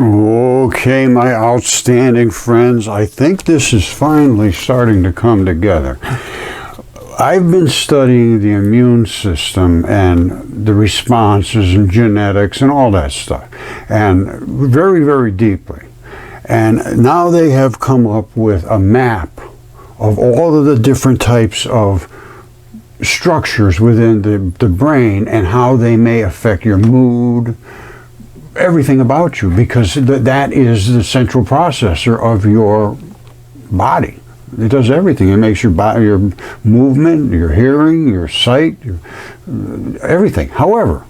Okay, my outstanding friends, I think this is finally starting to come together. I've been studying the immune system and the responses and genetics and all that stuff, and very, very deeply. And now they have come up with a map of all of the different types of structures within the brain and how they may affect your mood, everything about you, because that is the central processor of your body. It does everything. It makes your body, your movement, your hearing, your sight, everything. However,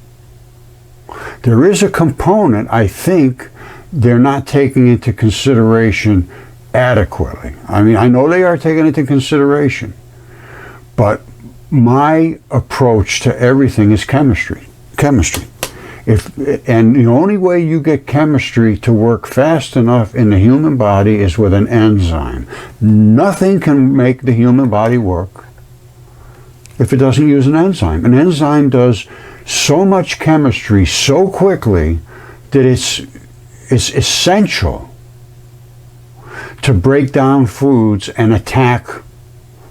there is a component I think they're not taking into consideration adequately. I mean, I know they are taking into consideration, but my approach to everything is chemistry. And the only way you get chemistry to work fast enough in the human body is with an enzyme. Nothing can make the human body work if it doesn't use an enzyme. An enzyme does so much chemistry so quickly that it's essential to break down foods and attack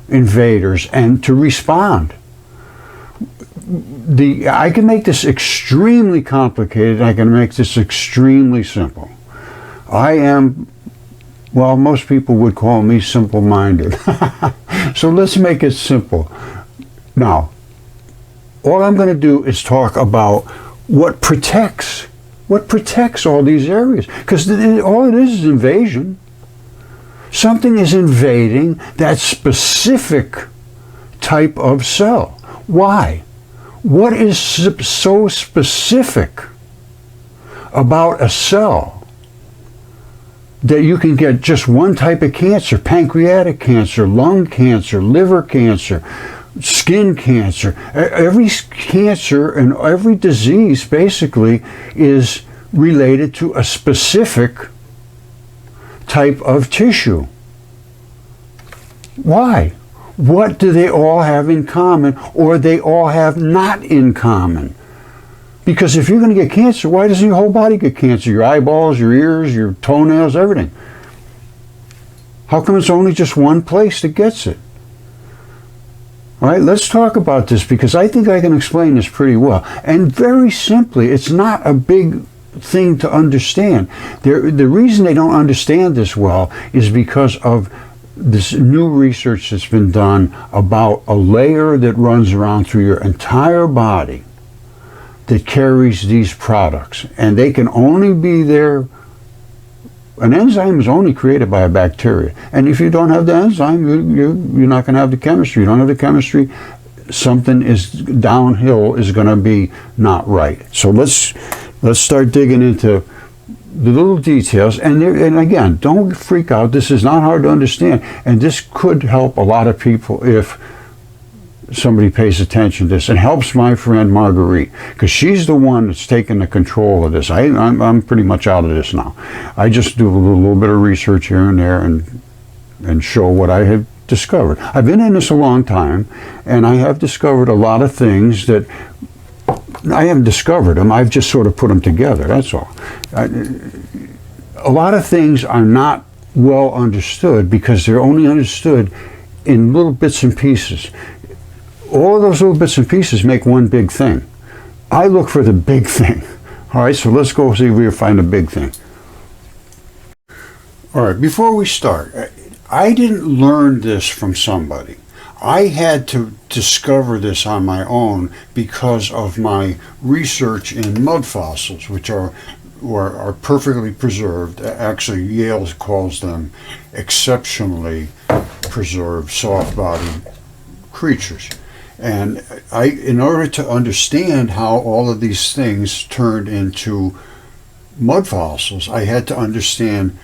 invaders and to respond. I can make this extremely complicated. I can make this extremely simple. I am, well, most people would call me simple-minded. So let's make it simple. Now, all I'm going to do is talk about what protects all these areas. Because all it is invasion. Something is invading that specific type of cell. Why? What is so specific about a cell that you can get just one type of cancer? Pancreatic cancer, lung cancer, liver cancer, skin cancer. Every cancer and every disease basically is related to a specific type of tissue. Why? What do they all have in common, or they all have not in common? Because if you're going to get cancer, why doesn't your whole body get cancer? Your eyeballs, your ears, your toenails, everything. How come it's only just one place that gets it? All right, let's talk about this, because I think I can explain this pretty well. And very simply, it's not a big thing to understand. The reason they don't understand this well is because of this new research that's been done about a layer that runs around through your entire body that carries these products. And they can only be there. An enzyme is only created by a bacteria. And if you don't have the enzyme, you're not going to have the chemistry. You don't have the chemistry, something is downhill is going to be not right. So let's start digging into the little details, and again, don't freak out. This is not hard to understand, and this could help a lot of people if somebody pays attention to this. It helps my friend Marguerite, because she's the one that's taking the control of this. I'm pretty much out of this now. I just do a little bit of research here and there and show what I have discovered. I've been in this a long time, and I have discovered a lot of things that I haven't discovered them, I've just sort of put them together, that's all. A lot of things are not well understood because they're only understood in little bits and pieces. All of those little bits and pieces make one big thing. I look for the big thing. All right, so let's go see if we can find the big thing. All right, before we start, I didn't learn this from somebody. I had to discover this on my own because of my research in mud fossils, which are perfectly preserved. Actually, Yale calls them exceptionally preserved, soft-bodied creatures. And in order to understand how all of these things turned into mud fossils, I had to understand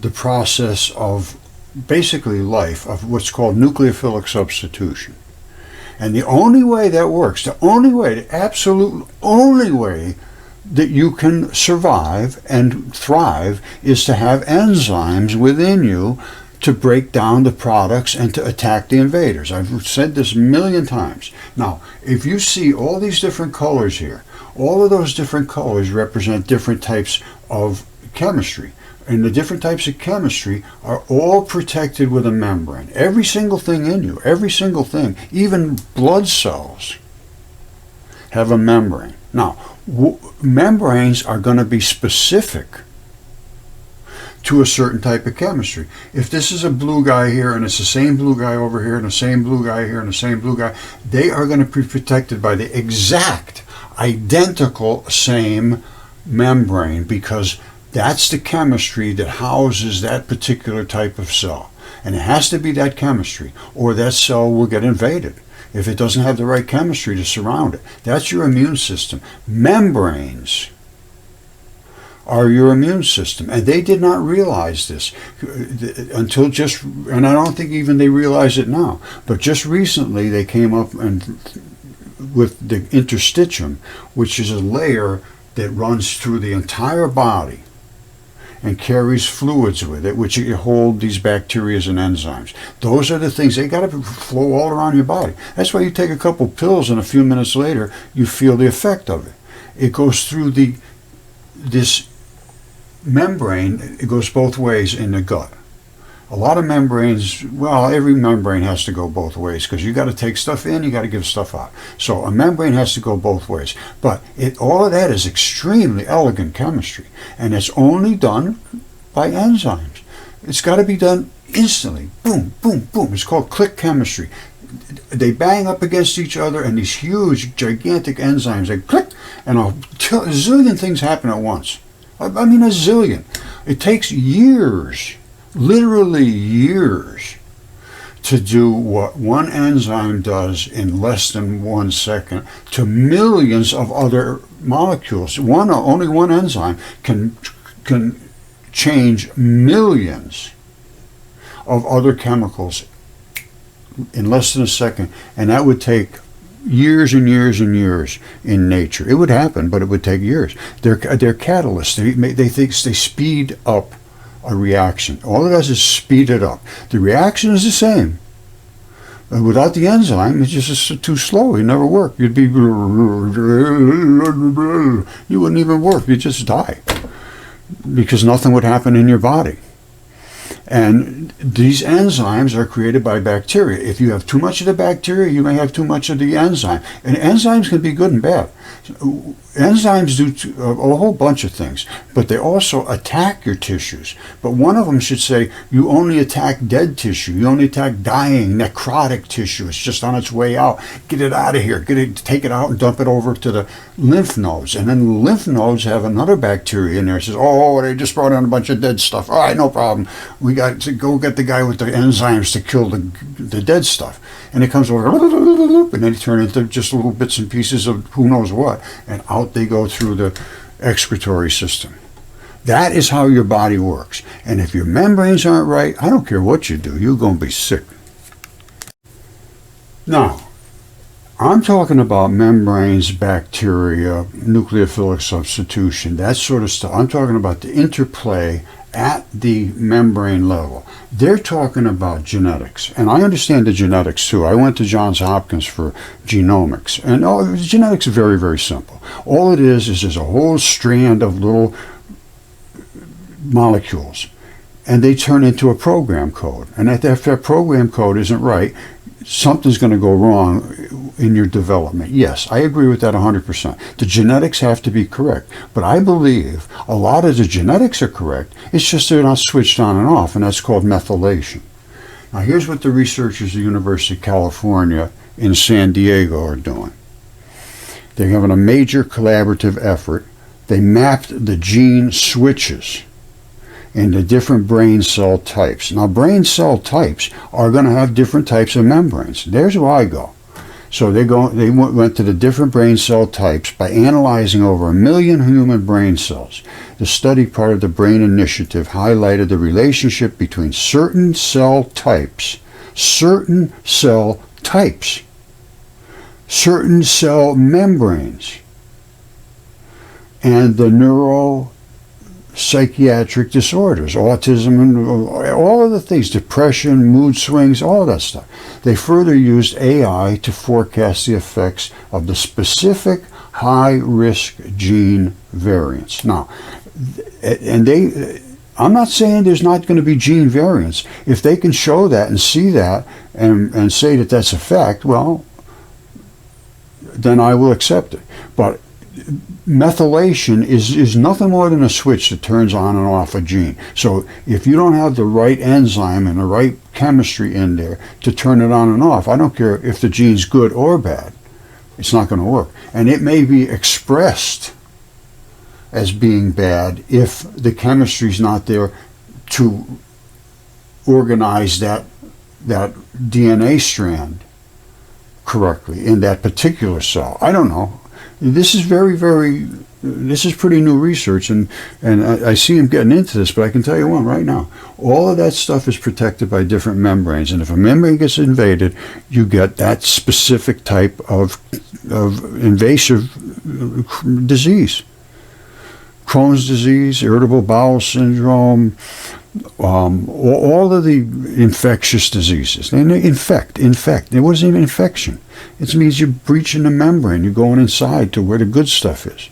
the process of basically life, of what's called nucleophilic substitution. And the only way that works, the absolute only way that you can survive and thrive is to have enzymes within you to break down the products and to attack the invaders. I've said this a million times. Now, if you see all these different colors here, all of those different colors represent different types of chemistry. And the different types of chemistry are all protected with a membrane. Every single thing in you, every single thing, even blood cells, have a membrane. Now, membranes are going to be specific to a certain type of chemistry. If this is a blue guy here, and it's the same blue guy over here, and the same blue guy here, and the same blue guy, they are going to be protected by the exact, identical same membrane, because that's the chemistry that houses that particular type of cell. And it has to be that chemistry, or that cell will get invaded if it doesn't have the right chemistry to surround it. That's your immune system. Membranes are your immune system. And they did not realize this until just, and I don't think even they realize it now, but just recently they came up and with the interstitium, which is a layer that runs through the entire body and carries fluids with it, which hold these bacteria and enzymes. Those are the things, they got to flow all around your body. That's why you take a couple pills and a few minutes later you feel the effect of it. It goes through this membrane, it goes both ways in the gut. A lot of membranes, well, every membrane has to go both ways, because you got to take stuff in, you got to give stuff out. So a membrane has to go both ways. But all of that is extremely elegant chemistry, and it's only done by enzymes. It's got to be done instantly. Boom, boom, boom. It's called click chemistry. They bang up against each other, and these huge, gigantic enzymes, they click, and a zillion things happen at once. I mean, a zillion. It takes years, literally years, to do what one enzyme does in less than 1 second to millions of other molecules. Only one enzyme can change millions of other chemicals in less than a second, and that would take years and years and years in nature. It would happen, but it would take years. They're catalysts. They speed up a reaction. All it does is speed it up. The reaction is the same. Without the enzyme, it's just too slow. It never work. You'd be, you wouldn't even work. You'd just die, because nothing would happen in your body. And these enzymes are created by bacteria. If you have too much of the bacteria, you may have too much of the enzyme. And enzymes can be good and bad. Enzymes do a whole bunch of things, but they also attack your tissues. But one of them should say, you only attack dead tissue. You only attack dying, necrotic tissue. It's just on its way out. Get it out of here. Take it out and dump it over to the lymph nodes. And then the lymph nodes have another bacteria in there. It says, oh, they just brought in a bunch of dead stuff. All right, no problem. We got to go get the guy with the enzymes to kill the dead stuff. And it comes over, and then they turn into just little bits and pieces of who knows what, and out they go through the excretory system. That is how your body works. And if your membranes aren't right, I don't care what you do, you're going to be sick. Now, I'm talking about membranes, bacteria, nucleophilic substitution, that sort of stuff. I'm talking about the interplay at the membrane level. They're talking about genetics, and I understand the genetics too. I went to Johns Hopkins for genomics, and genetics is very, very simple. All it is there's a whole strand of little molecules, and they turn into a program code. And if that program code isn't right, something's going to go wrong in your development. Yes, I agree with that 100%. The genetics have to be correct. But I believe a lot of the genetics are correct. It's just they're not switched on and off, and that's called methylation. Now here's what the researchers at the University of California in San Diego are doing. They're having a major collaborative effort. They mapped the gene switches into different brain cell types. Now, brain cell types are going to have different types of membranes. There's where I go. So they went to the different brain cell types by analyzing over 1 million human brain cells. The study, part of the Brain Initiative, highlighted the relationship between certain cell types, certain cell membranes, and the neuro-psychiatric disorders, autism, and all of the things, depression, mood swings, all of that stuff. They further used AI to forecast the effects of the specific high-risk gene variants. Now, and I'm not saying there's not going to be gene variants. If they can show that and see that and say that that's a fact, well, then I will accept it. But methylation is nothing more than a switch that turns on and off a gene. So if you don't have the right enzyme and the right chemistry in there to turn it on and off, I don't care if the gene's good or bad, it's not going to work. And it may be expressed as being bad if the chemistry's not there to organize that DNA strand correctly in that particular cell. I don't know. This is this is pretty new research, and I see him getting into this, but I can tell you one right now. All of that stuff is protected by different membranes, and if a membrane gets invaded, you get that specific type of invasive disease. Crohn's disease, irritable bowel syndrome, all of the infectious diseases. And they infect. It wasn't even infection. It means you're breaching the membrane. You're going inside to where the good stuff is.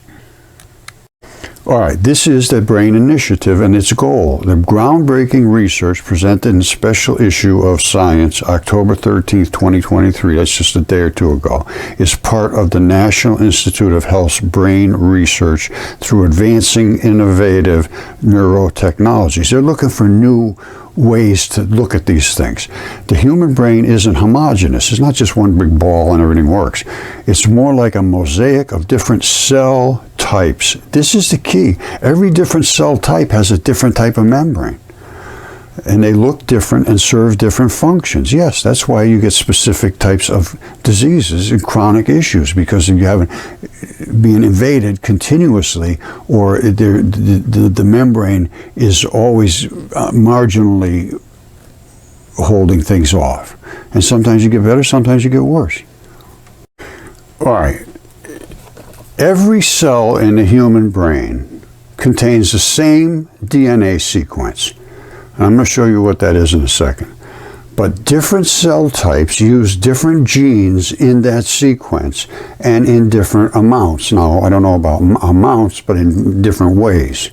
All right, this is the Brain Initiative and its goal. The groundbreaking research presented in a special issue of Science, October 13th, 2023, that's just a day or two ago, is part of the National Institute of Health's brain research through advancing innovative neurotechnologies. They're looking for new ways to look at these things. The human brain isn't homogeneous. It's not just one big ball and everything works. It's more like a mosaic of different cell types. This is the key. Every different cell type has a different type of membrane. And they look different and serve different functions. Yes, that's why you get specific types of diseases and chronic issues, because you haven't being invaded continuously, or the membrane is always marginally holding things off. And sometimes you get better, sometimes you get worse. All right. Every cell in the human brain contains the same DNA sequence. I'm going to show you what that is in a second. But different cell types use different genes in that sequence and in different amounts. Now, I don't know about amounts, but in different ways.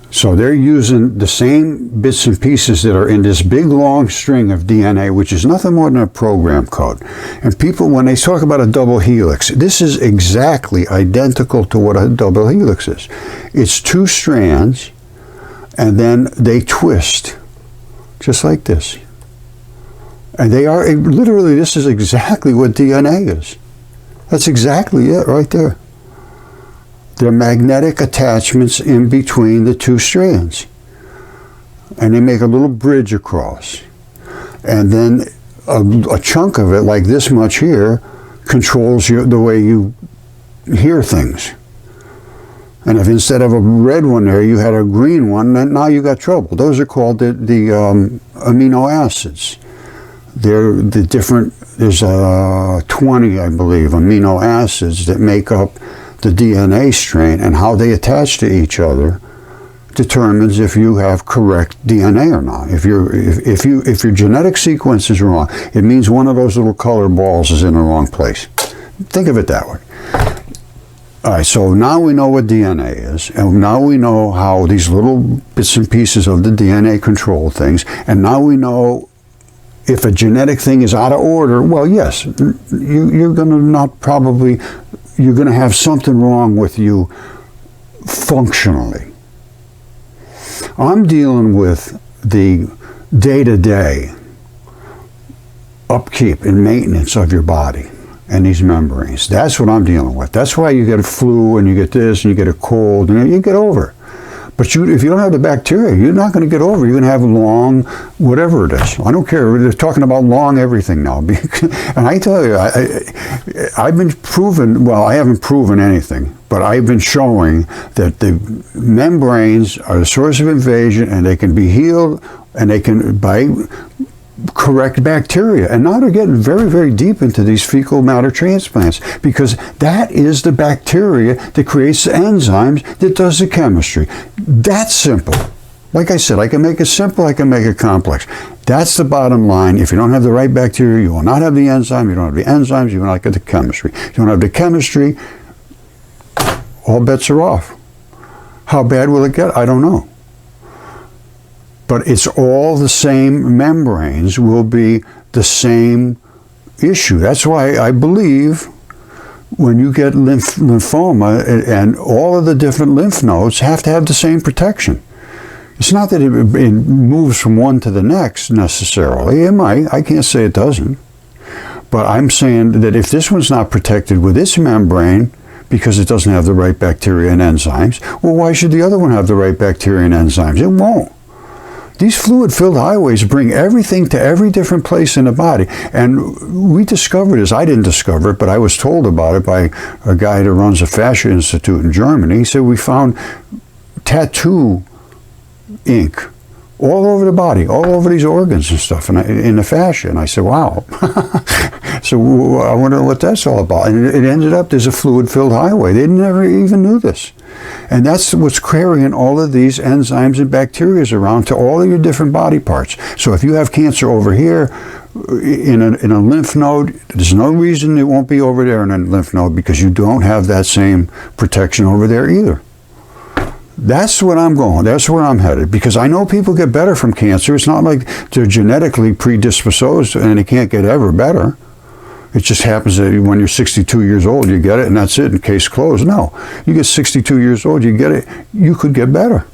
So they're using the same bits and pieces that are in this big long string of DNA, which is nothing more than a program code. And people, when they talk about a double helix, this is exactly identical to what a double helix is. It's two strands, and then they twist, just like this. And they are, literally, this is exactly what DNA is. That's exactly it right there. They're magnetic attachments in between the two strands. And they make a little bridge across. And then a chunk of it, like this much here, controls the way you hear things. And if instead of a red one there, you had a green one, then now you got trouble. Those are called the amino acids. They're the different, there's 20, I believe, amino acids that make up the DNA strain, and how they attach to each other determines if you have correct DNA or not. If your genetic sequence is wrong, it means one of those little color balls is in the wrong place. Think of it that way. All right, so now we know what DNA is, and now we know how these little bits and pieces of the DNA control things, and now we know if a genetic thing is out of order. Well, yes, you're going to not probably, you're going to have something wrong with you functionally. I'm dealing with the day-to-day upkeep and maintenance of your body and these membranes. That's what I'm dealing with. That's why you get a flu and you get this and you get a cold and you get over it. But if you don't have the bacteria, you're not going to get over it. You're going to have long, whatever it is. I don't care. They're talking about long everything now. And I tell you, I've been proven, well, I haven't proven anything, but I've been showing that the membranes are the source of invasion, and they can be healed, and they can, by correct bacteria. And now they're getting very, very deep into these fecal matter transplants, because that is the bacteria that creates the enzymes that does the chemistry. That's simple. Like I said, I can make it simple, I can make it complex. That's the bottom line. If you don't have the right bacteria, you will not have the enzyme. You don't have the enzymes, you will not get the chemistry. You don't have the chemistry, all bets are off. How bad will it get? I don't know. But it's all the same membranes will be the same issue. That's why I believe when you get lymphoma and all of the different lymph nodes have to have the same protection. It's not that it moves from one to the next necessarily. It might. I can't say it doesn't. But I'm saying that if this one's not protected with its membrane because it doesn't have the right bacteria and enzymes, well, why should the other one have the right bacteria and enzymes? It won't. These fluid-filled highways bring everything to every different place in the body. And we discovered this. I didn't discover it, but I was told about it by a guy that runs a fascia institute in Germany. He said we found tattoo ink all over the body, all over these organs and stuff, and in the fascia. And I said, wow. So I wonder what that's all about. And it ended up there's a fluid-filled highway. They never even knew this. And that's what's carrying all of these enzymes and bacteria around to all of your different body parts. So if you have cancer over here in a lymph node, there's no reason it won't be over there in a lymph node because you don't have that same protection over there either. That's what I'm going. That's where I'm headed. Because I know people get better from cancer. It's not like they're genetically predisposed and they can't get ever better. It just happens that when you're 62 years old, you get it, and that's it, and case closed. No. You get 62 years old, you get it, you could get better.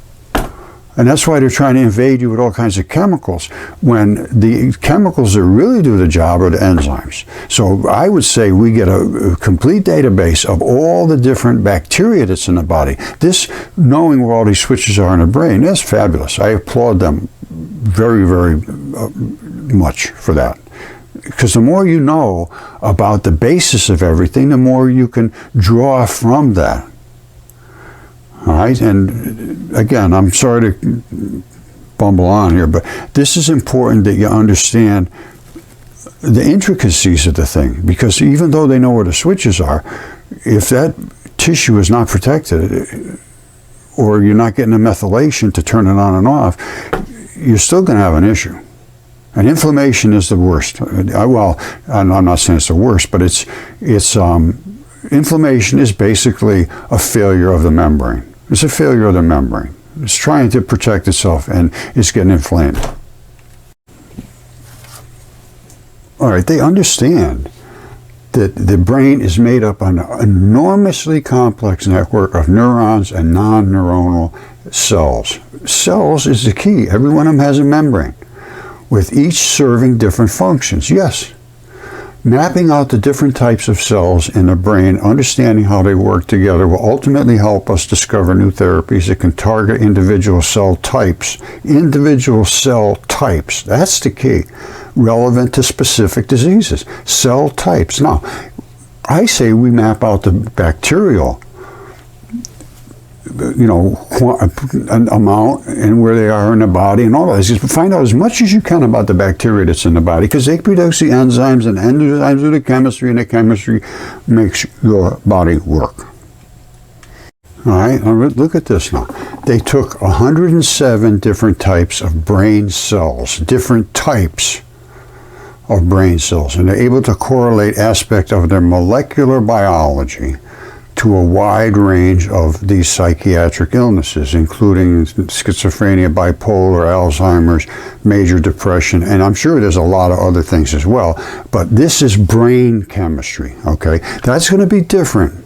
And that's why they're trying to invade you with all kinds of chemicals, when the chemicals that really do the job are the enzymes. So I would say we get a complete database of all the different bacteria that's in the body. This, knowing where all these switches are in the brain, that's fabulous. I applaud them very, very much for that. Because the more you know about the basis of everything, the more you can draw from that. All right, and again, I'm sorry to bumble on here, but this is important that you understand the intricacies of the thing, because even though they know where the switches are, if that tissue is not protected, or you're not getting a methylation to turn it on and off, you're still going to have an issue. And inflammation is the worst. Well, I'm not saying it's the worst, but inflammation is basically a failure of the membrane. It's a failure of the membrane. It's trying to protect itself, and it's getting inflamed. All right, they understand that the brain is made up of an enormously complex network of neurons and non-neuronal cells. Cells is the key. Every one of them has a membrane, with each serving different functions. Yes, mapping out the different types of cells in the brain, understanding how they work together, will ultimately help us discover new therapies that can target individual cell types. Individual cell types, that's the key, relevant to specific diseases. Cell types. Now, I say we map out the bacterial an amount and where they are in the body and all that. Just find out as much as you can about the bacteria that's in the body, because they produce the enzymes, and enzymes do the chemistry, and the chemistry makes your body work. All right, look at this now. They took 107 different types of brain cells, different types of brain cells, and they're able to correlate aspects of their molecular biology to a wide range of these psychiatric illnesses, including schizophrenia, bipolar, Alzheimer's, major depression, and I'm sure there's a lot of other things as well. But this is brain chemistry, okay? That's going to be different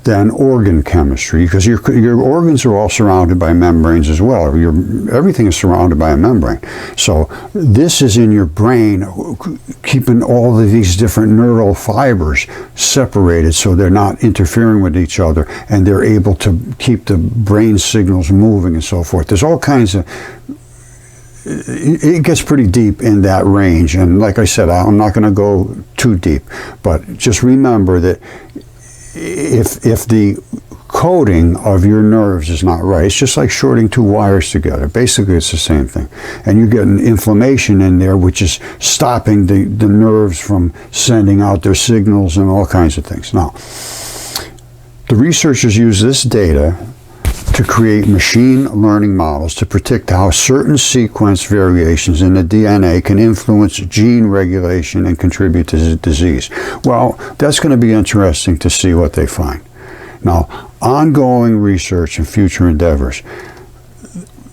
than organ chemistry, because your organs are all surrounded by membranes as well. Everything is surrounded by a membrane. So this is in your brain, keeping all of these different neural fibers separated so they're not interfering with each other, and they're able to keep the brain signals moving and so forth. There's all kinds of... It gets pretty deep in that range, and like I said, I'm not going to go too deep, but just remember that if the coding of your nerves is not right, it's just like shorting two wires together. Basically, it's the same thing. And you get an inflammation in there, which is stopping the nerves from sending out their signals and all kinds of things. Now, the researchers use this data to create machine learning models to predict how certain sequence variations in the DNA can influence gene regulation and contribute to disease. Well, that's going to be interesting to see what they find. Now, ongoing research and future endeavors.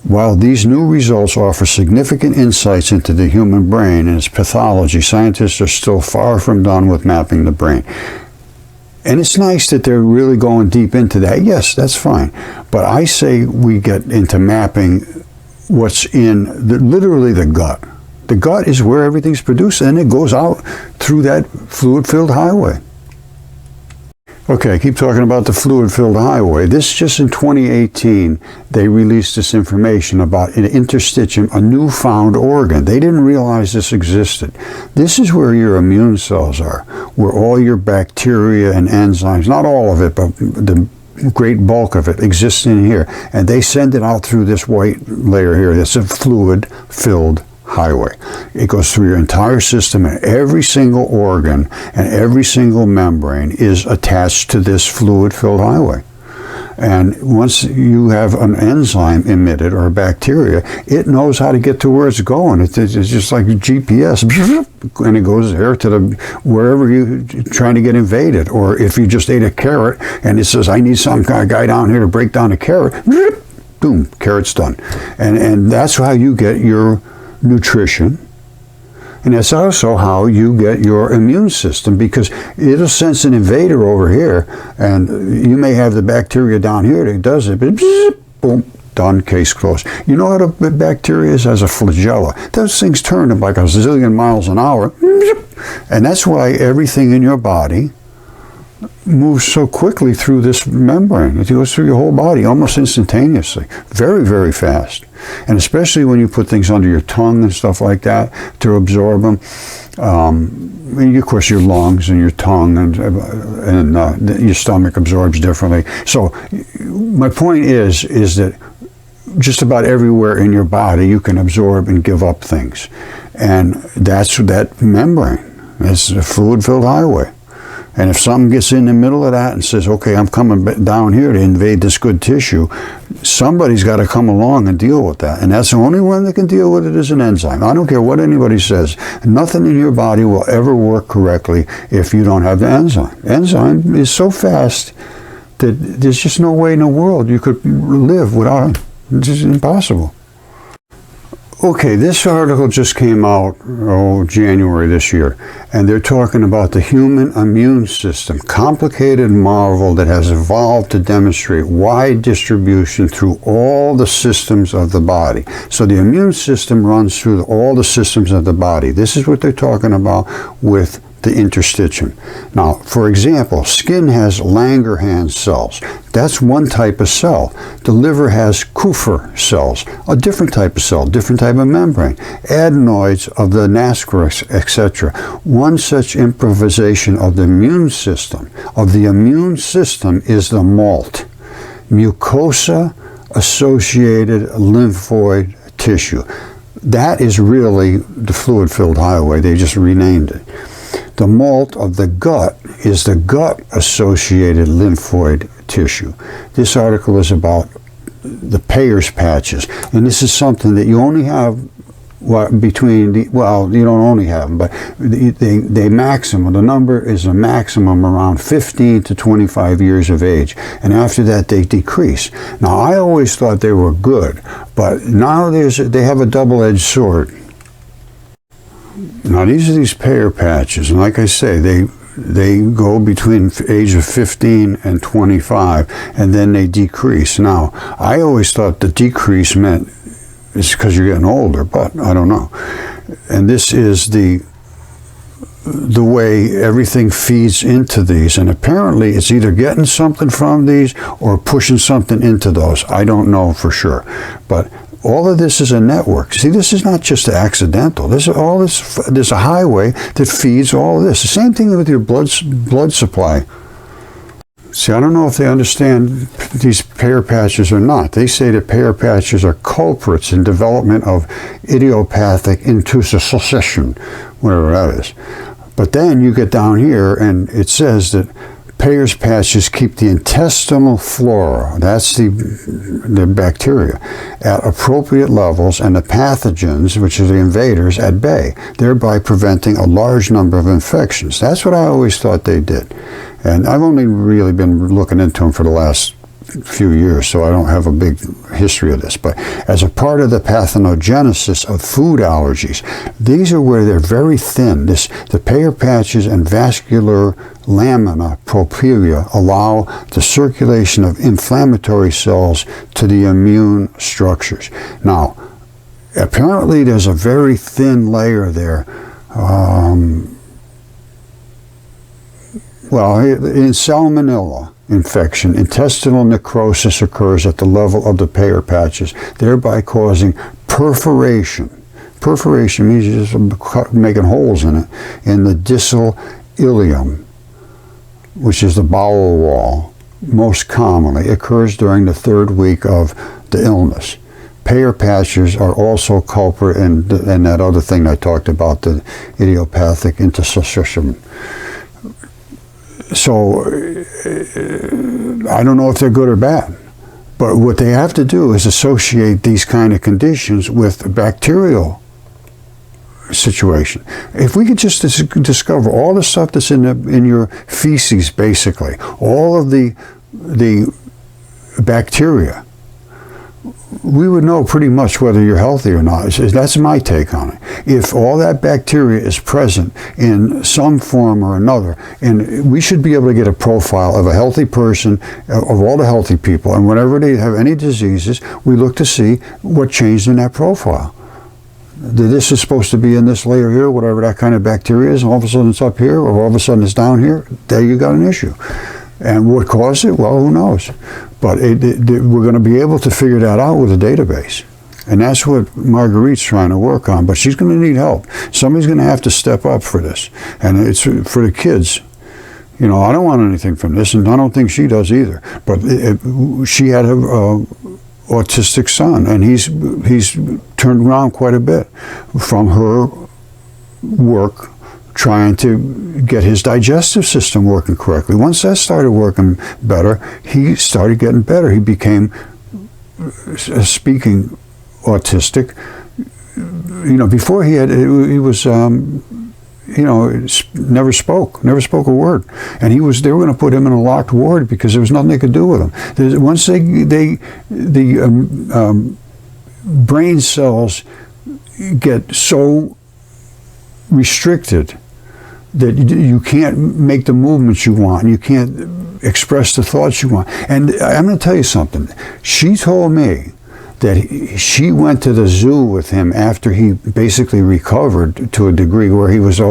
While these new results offer significant insights into the human brain and its pathology, scientists are still far from done with mapping the brain. And it's nice that they're really going deep into that. Yes, that's fine. But I say we get into mapping what's in literally the gut. The gut is where everything's produced, and it goes out through that fluid-filled highway. Okay, I keep talking about the fluid-filled highway. This just in 2018, they released this information about an interstitium, a newfound organ. They didn't realize this existed. This is where your immune cells are, where all your bacteria and enzymes, not all of it, but the great bulk of it exists in here. And they send it out through this white layer here. That's a fluid-filled highway. It goes through your entire system, and every single organ and every single membrane is attached to this fluid-filled highway. And once you have an enzyme emitted or a bacteria, it knows how to get to where it's going. It's just like GPS, and it goes there to wherever you're trying to get invaded. Or if you just ate a carrot and it says, I need some kind of guy down here to break down a carrot, boom, carrot's done. And that's how you get your nutrition, and that's also how you get your immune system, because it'll sense an invader over here, and you may have the bacteria down here that does it, but boom, done, case closed. You know what a bacteria is? As a flagella. Those things turn at like a zillion miles an hour, and that's why everything in your body moves so quickly through this membrane. It goes through your whole body almost instantaneously. Very, very fast. And especially when you put things under your tongue and stuff like that to absorb them. Of course, your lungs and your tongue and your stomach absorbs differently. So my point is that just about everywhere in your body you can absorb and give up things. And that's that membrane. It's a fluid-filled highway. And if something gets in the middle of that and says, okay, I'm coming down here to invade this good tissue, somebody's got to come along and deal with that. And that's the only one that can deal with it is an enzyme. I don't care what anybody says. Nothing in your body will ever work correctly if you don't have the enzyme. Enzyme is so fast that there's just no way in the world you could live without it. It's just impossible. Okay, this article just came out, January this year, and they're talking about the human immune system, complicated marvel that has evolved to demonstrate wide distribution through all the systems of the body. So the immune system runs through all the systems of the body. This is what they're talking about with the interstitium. Now, for example, skin has Langerhans cells. That's one type of cell. The liver has Kupffer cells, a different type of cell, different type of membrane. Adenoids of the nascaris, etc. One such improvisation of the immune system is the MALT, mucosa-associated lymphoid tissue. That is really the fluid-filled highway. They just renamed it. The MALT of the gut is the gut-associated lymphoid tissue. This article is about the Peyer's patches, and this is something that you only have you don't only have them, but they maximum, the number is a maximum around 15 to 25 years of age, and after that they decrease. Now, I always thought they were good, but now they have a double-edged sword. Now, these are these Peyer patches, and like I say, they go between age of 15 and 25, and then they decrease. Now, I always thought the decrease meant it's because you're getting older, but I don't know. And this is the way everything feeds into these, and apparently it's either getting something from these or pushing something into those. I don't know for sure, but all of this is a network. See, this is not just accidental. There's a highway that feeds all of this. The same thing with your blood supply. See, I don't know if they understand these Peyer patches or not. They say that Peyer patches are culprits in development of idiopathic intussuscession, whatever that is. But then you get down here and it says that Peyer's patches keep the intestinal flora, that's the bacteria, at appropriate levels and the pathogens, which are the invaders, at bay, thereby preventing a large number of infections. That's what I always thought they did. And I've only really been looking into them for the last few years, so I don't have a big history of this. But as a part of the pathogenesis of food allergies, these are where they're very thin. The Peyer patches and vascular lamina propria allow the circulation of inflammatory cells to the immune structures. Now, apparently there's a very thin layer there. Well, in salmonella infection, intestinal necrosis occurs at the level of the Peyer patches, thereby causing perforation. Perforation means you're just making holes in it, in the distal ileum, which is the bowel wall. Most commonly occurs during the 3rd week of the illness. Peyer patches are also culprit in that other thing I talked about, the idiopathic interstitium. So I don't know if they're good or bad, but what they have to do is associate these kind of conditions with a bacterial situation. If we could just discover all the stuff that's in your feces, basically, all of the bacteria, we would know pretty much whether you're healthy or not. That's my take on it. If all that bacteria is present in some form or another, and we should be able to get a profile of a healthy person, of all the healthy people, and whenever they have any diseases, we look to see what changed in that profile. This is supposed to be in this layer here, whatever that kind of bacteria is, and all of a sudden it's up here, or all of a sudden it's down here. There you got an issue. And what caused it? Well, who knows? But we're going to be able to figure that out with a database. And that's what Marguerite's trying to work on. But she's going to need help. Somebody's going to have to step up for this. And it's for the kids. You know, I don't want anything from this, and I don't think she does either. But she had a autistic son, and he's turned around quite a bit from her work trying to get his digestive system working correctly. Once that started working better, he started getting better. He became speaking autistic. You know, before he was never spoke a word, and they were going to put him in a locked ward because there was nothing they could do with him. Once the brain cells get so restricted that you can't make the movements you want, you can't express the thoughts you want. And I'm going to tell you something. She told me that she went to the zoo with him after he basically recovered to a degree where he was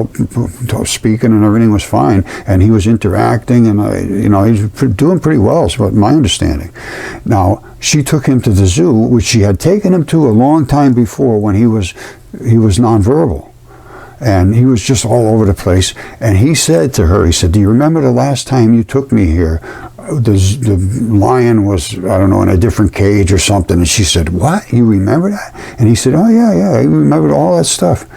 speaking and everything was fine, and he was interacting, and he's doing pretty well, is what my understanding. Now, she took him to the zoo, which she had taken him to a long time before when he was nonverbal. And he was just all over the place. And he said to her, he said, "Do you remember the last time you took me here? The lion was, I don't know, in a different cage or something." And she said, "What? You remember that?" And he said, "Oh, yeah, he remembered all that stuff."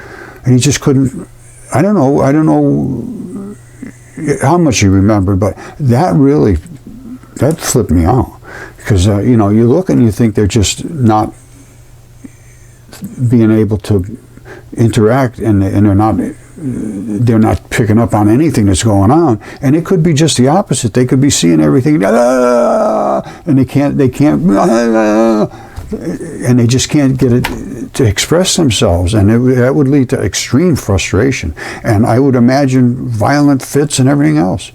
And he just couldn't, I don't know how much he remembered, but that flipped me out. Because, you look and you think they're just not being able to interact, and they're not picking up on anything that's going on, and it could be just the opposite. They could be seeing everything, and they can't, and they just can't get it to express themselves, and that would lead to extreme frustration, and I would imagine violent fits and everything else.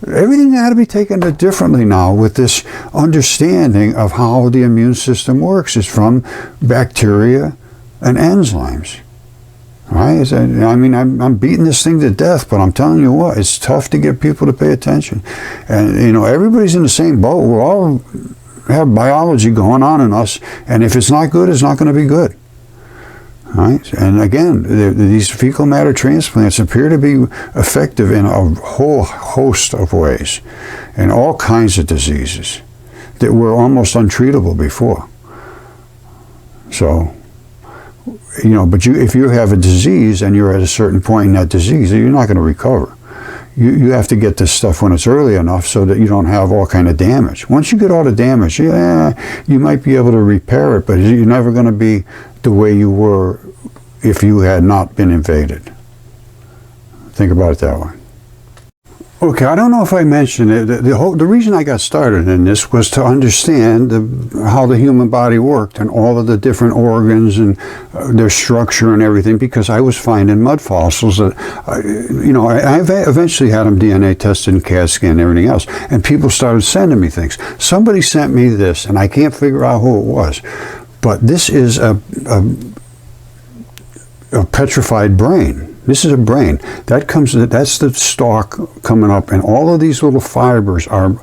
Everything had to be taken differently now with this understanding of how the immune system works. It's from bacteria and enzymes, right? I mean, I'm beating this thing to death, but I'm telling you what, it's tough to get people to pay attention. And, everybody's in the same boat. We all have biology going on in us, and if it's not good, it's not going to be good, right? And again, these fecal matter transplants appear to be effective in a whole host of ways, in all kinds of diseases that were almost untreatable before. So, but if you have a disease and you're at a certain point in that disease, you're not going to recover. you have to get this stuff when it's early enough so that you don't have all kind of damage. Once you get all the damage, you might be able to repair it, but you're never going to be the way you were if you had not been invaded. Think about it that way. Okay, I don't know if I mentioned it. The reason I got started in this was to understand how the human body worked and all of the different organs and their structure and everything, because I was finding mud fossils that, I eventually had them DNA tested and CAT scan and everything else, and people started sending me things. Somebody sent me this, and I can't figure out who it was, but this is a petrified brain. This is a brain. That's the stalk coming up, and all of these little fibers are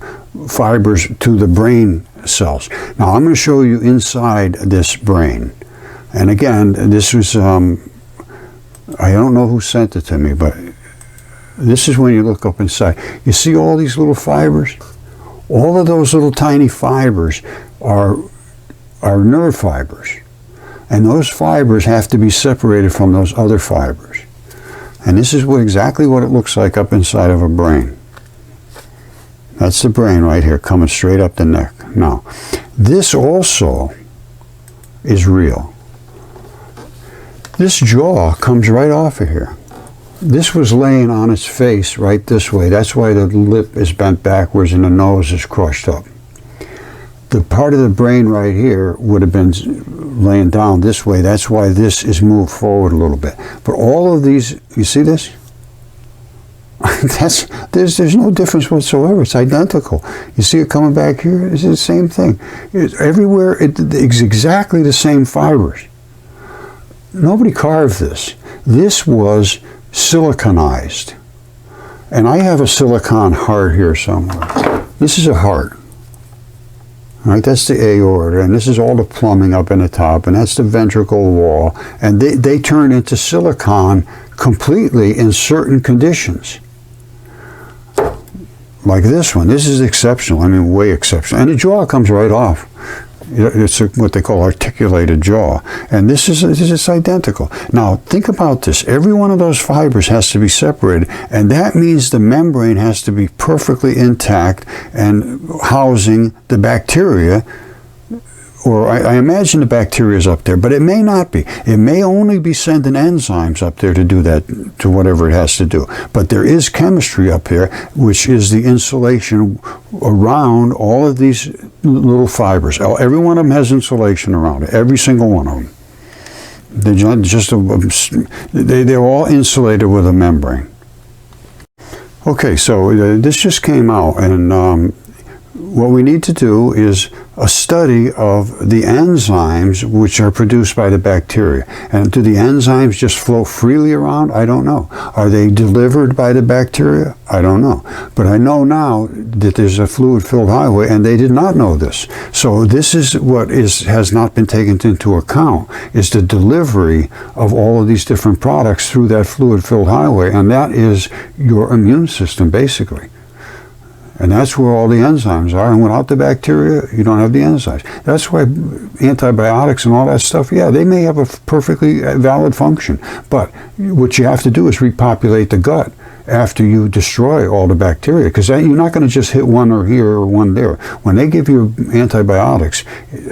fibers to the brain cells. Now I'm going to show you inside this brain. And again, this was, I don't know who sent it to me, but this is when you look up inside. You see all these little fibers? All of those little tiny fibers are nerve fibers. And those fibers have to be separated from those other fibers. And this is exactly what it looks like up inside of a brain. That's the brain right here, coming straight up the neck. Now, this also is real. This jaw comes right off of here. This was laying on its face right this way. That's why the lip is bent backwards and the nose is crushed up. The part of the brain right here would have been laying down this way. That's why this is moved forward a little bit. But all of these, you see this? There's no difference whatsoever. It's identical. You see it coming back here? It's the same thing. Everywhere, it's exactly the same fibers. Nobody carved this. This was siliconized. And I have a silicon heart here somewhere. This is a heart. All right, that's the aorta, and this is all the plumbing up in the top, and that's the ventricle wall, and they turn into silicon completely in certain conditions. Like this one. This is exceptional. I mean, way exceptional. And the jaw comes right off. It's what they call articulated jaw. And this is identical. Now, think about this. Every one of those fibers has to be separated, and that means the membrane has to be perfectly intact and housing the bacteria. Or I imagine the bacteria is up there, but it may not be. It may only be sending enzymes up there to do that, to whatever it has to do. But there is chemistry up here, which is the insulation around all of these little fibers. Every one of them has insulation around it, every single one of them. They're all insulated with a membrane. Okay, so this just came out, and what we need to do is a study of the enzymes which are produced by the bacteria. And do the enzymes just flow freely around? I don't know. Are they delivered by the bacteria? I don't know. But I know now that there's a fluid-filled highway, and they did not know this. So this is what has not been taken into account, is the delivery of all of these different products through that fluid-filled highway, and that is your immune system, basically. And that's where all the enzymes are. And without the bacteria, you don't have the enzymes. That's why antibiotics and all that stuff, yeah, they may have a perfectly valid function. But what you have to do is repopulate the gut after you destroy all the bacteria, because you're not going to just hit one or here or one there. When they give you antibiotics,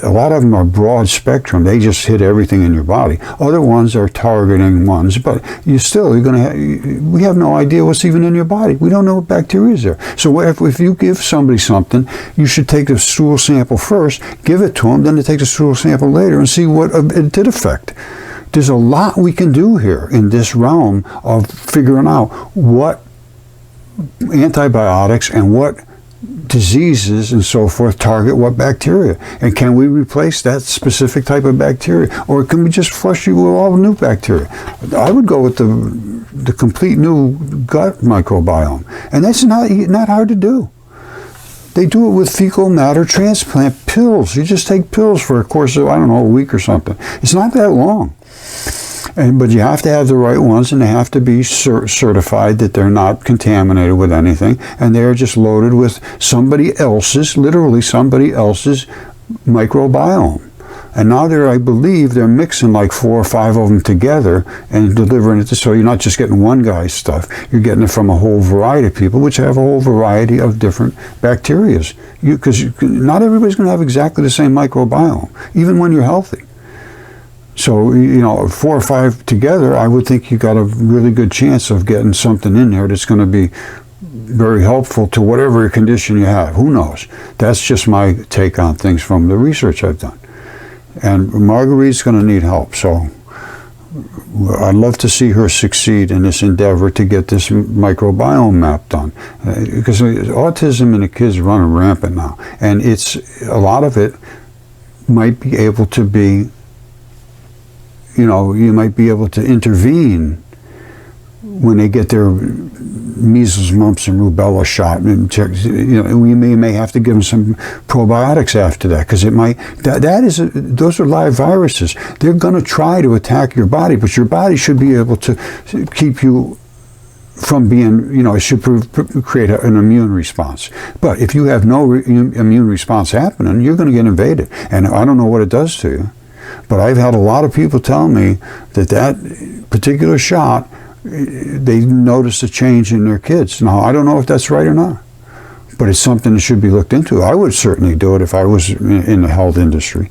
a lot of them are broad spectrum. They just hit everything in your body. Other ones are targeting ones, but you're going to we have no idea what's even in your body. We don't know what bacteria is there. So if you give somebody something, you should take a stool sample first, give it to them, then take a stool sample later and see what it did affect. There's a lot we can do here in this realm of figuring out what antibiotics and what diseases and so forth target what bacteria. And can we replace that specific type of bacteria? Or can we just flush you with all new bacteria? I would go with the complete new gut microbiome. And that's not hard to do. They do it with fecal matter transplant pills. You just take pills for a course of, I don't know, a week or something. It's not that long. But you have to have the right ones, and they have to be certified that they're not contaminated with anything, and they're just loaded with somebody else's, literally somebody else's microbiome. And now I believe they're mixing like 4 or 5 of them together and delivering it. So you're not just getting one guy's stuff. You're getting it from a whole variety of people, which have a whole variety of different bacteria. Because not everybody's going to have exactly the same microbiome, even when you're healthy. So, 4 or 5 together, I would think you got a really good chance of getting something in there that's going to be very helpful to whatever condition you have. Who knows? That's just my take on things from the research I've done. And Marguerite's going to need help, so I'd love to see her succeed in this endeavor to get this microbiome map done. Because autism in the kids running rampant now. And a lot of it might be able to be, you might be able to intervene when they get their measles, mumps, and rubella shot. And we may have to give them some probiotics after that, because it might. Those are live viruses. They're going to try to attack your body, but your body should be able to keep you from being. It should create an immune response. But if you have no immune response happening, you're going to get invaded, and I don't know what it does to you. But I've had a lot of people tell me that particular shot, they noticed a change in their kids. Now, I don't know if that's right or not, but it's something that should be looked into. I would certainly do it if I was in the health industry.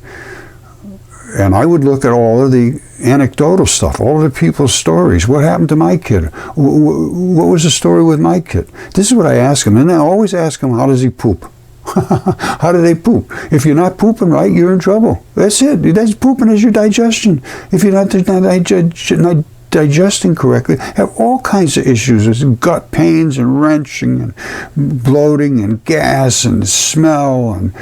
And I would look at all of the anecdotal stuff, all of the people's stories. What happened to my kid? What was the story with my kid? This is what I ask them. And I always ask them, how does he poop? How do they poop? If you're not pooping right, you're in trouble. That's it. That's pooping is your digestion. If you're not digesting correctly, have all kinds of issues. There's gut pains and wrenching and bloating and gas and smell and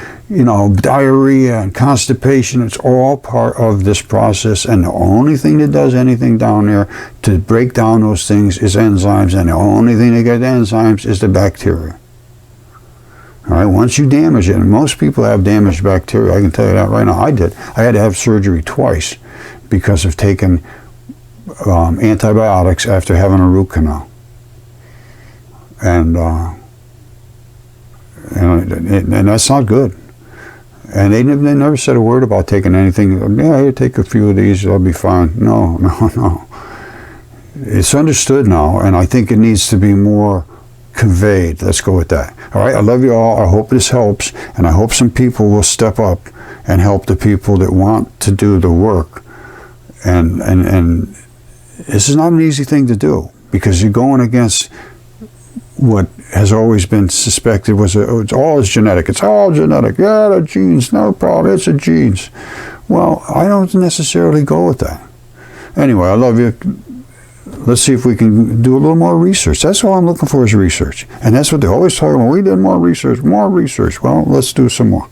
diarrhea and constipation. It's all part of this process, and the only thing that does anything down there to break down those things is enzymes, and the only thing that gets enzymes is the bacteria. All right, once you damage it, and most people have damaged bacteria, I can tell you that right now. I did. I had to have surgery twice because of taking antibiotics after having a root canal. And that's not good. And they never said a word about taking anything. Yeah, you take a few of these, you'll be fine. No. It's understood now, and I think it needs to be more conveyed. Let's go with that. All right, I love you all. I hope this helps, and I hope some people will step up and help the people that want to do the work. And this is not an easy thing to do, because you're going against what has always been suspected it's all genetic. It's all genetic. Yeah, the genes, no problem. It's the genes. Well, I don't necessarily go with that. Anyway, I love you. Let's see if we can do a little more research. That's all I'm looking for, is research. And that's what they're always talking about. We did more research, more research. Well, let's do some more.